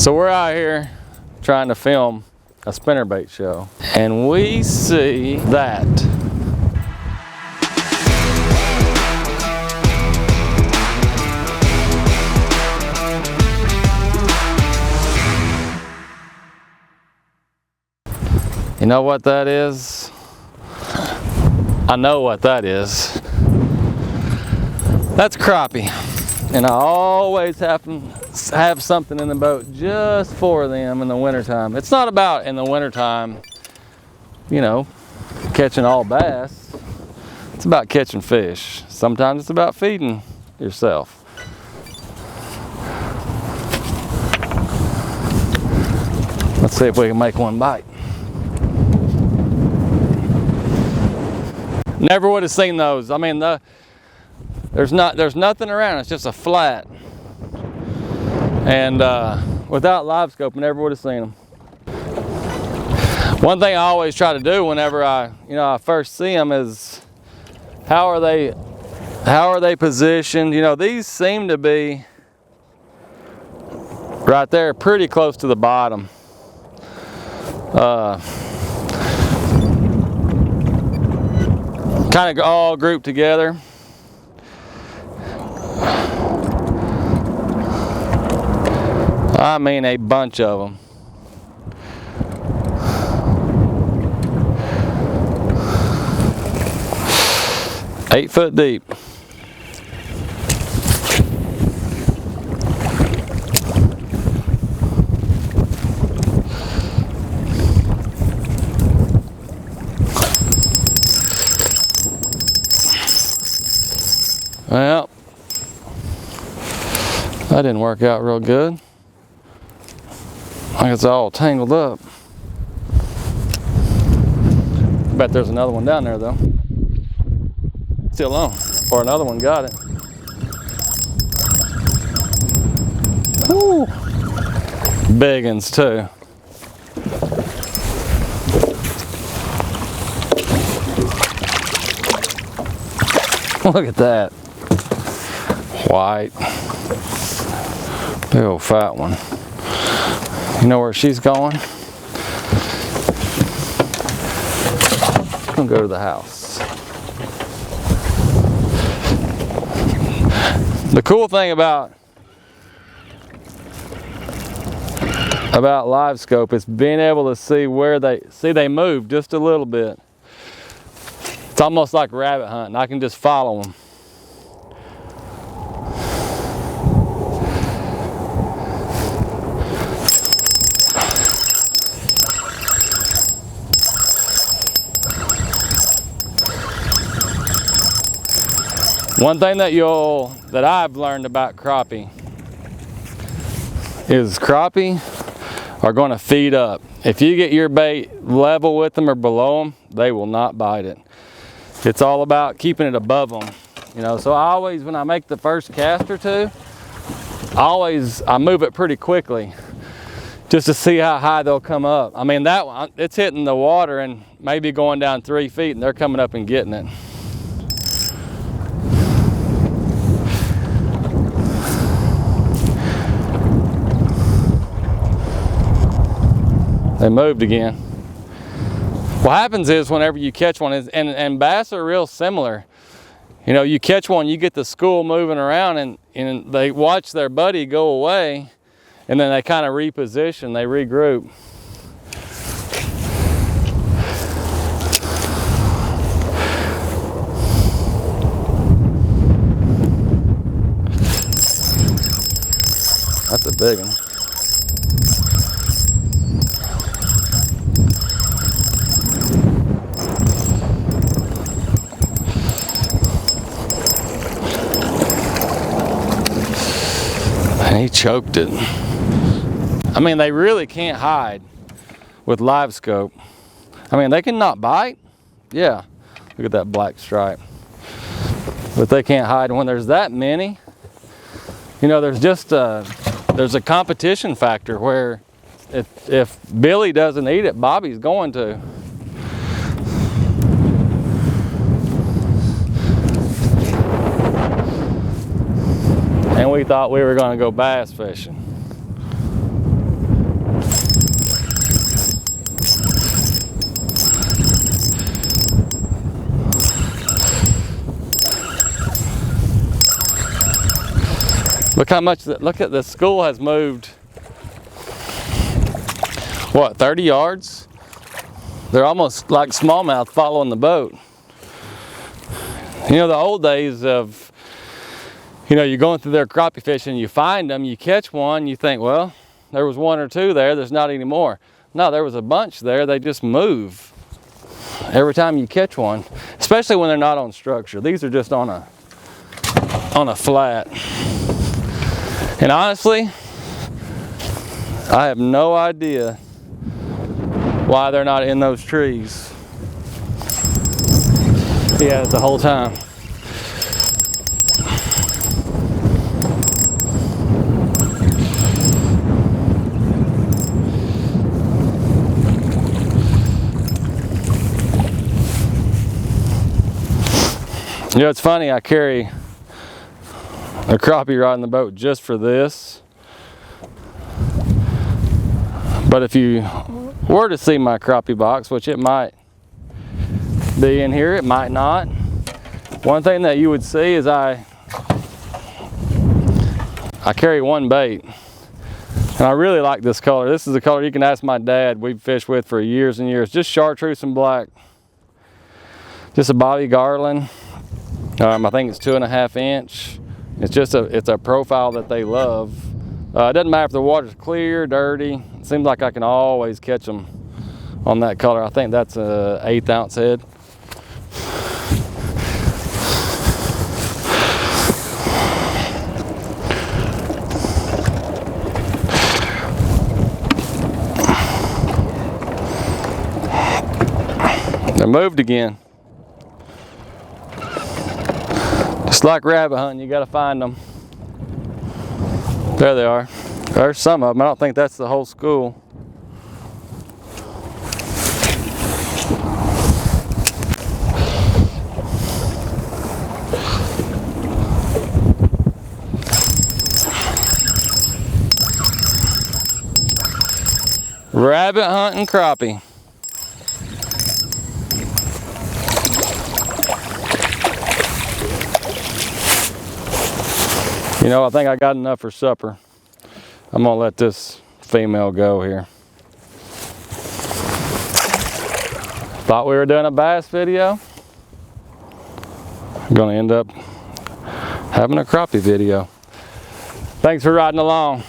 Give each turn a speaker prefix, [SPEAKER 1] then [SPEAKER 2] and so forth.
[SPEAKER 1] So we're out here trying to film a spinnerbait show, and we see that. You know what that is? I know what that is. That's crappie. And I always have something in the boat just for them in the wintertime. It's not about in the wintertime, you know, catching all bass. It's about catching fish. Sometimes it's about feeding yourself. Let's see if we can make one bite. Never would have seen those. I mean, there's nothing around. It's just a flat. And without Livescope, I never would have seen them. One thing I always try to do whenever I first see them is how are they positioned? You know, these seem to be right there, pretty close to the bottom. Kind of all grouped together. I mean a bunch of them. Eight foot deep. Well, that didn't work out real good. I think it's all tangled up. Bet there's another one down there though. Still on. Or another one got it. Woo! Big uns too. Look at that. White. Big old fat one. You know where she's going? She's gonna go to the house. The cool thing about Livescope is being able to see where they move just a little bit. It's almost like rabbit hunting. I can just follow them. One thing that I've learned about crappie is crappie are going to feed up. If you get your bait level with them or below them, they will not bite it. It's all about keeping it above them. You know, so I always, when I make the first cast or two, I move it pretty quickly just to see how high they'll come up. I mean, that one, it's hitting the water and maybe going down 3 feet and they're coming up and getting it. They moved again. What happens is whenever you catch one, and bass are real similar. You know, you catch one, you get the school moving around and they watch their buddy go away and then they kind of reposition, they regroup. That's a big one. And he choked it. I mean, they really can't hide with Livescope. I mean, they can not bite. Yeah, look at that black stripe. But they can't hide. When there's that many, you know, there's a competition factor where if Billy doesn't eat it, Bobby's going to. And we thought we were going to go bass fishing. Look how much, look at the school has moved. What, 30 yards? They're almost like smallmouth following the boat. You know, the old days of, you know, you're going through there crappie fishing, you find them, you catch one, you think, well, there was one or two there, there's not any more. No, there was a bunch there, they just move every time you catch one, especially when they're not on structure. These are just on a flat. And honestly, I have no idea why they're not in those trees. Yeah, the whole time. You know, it's funny, I carry a crappie rod in the boat just for this. But if you were to see my crappie box, which it might be in here, it might not. One thing that you would see is I carry one bait. And I really like this color. This is a color you can ask my dad, we've fished with for years and years. Just chartreuse and black. Just a Bobby Garland. I think it's 2.5 inch. It's just it's a profile that they love. It doesn't matter if the water's clear, dirty. It seems like I can always catch them on that color. I think that's a 1/8 ounce head. They moved again. Just like rabbit hunting, you gotta find them. There they are. There's some of them. I don't think that's the whole school. Rabbit hunting crappie. You know, I think I got enough for supper. I'm gonna let this female go here. Thought we were doing a bass video. I'm gonna end up having a crappie video. Thanks for riding along.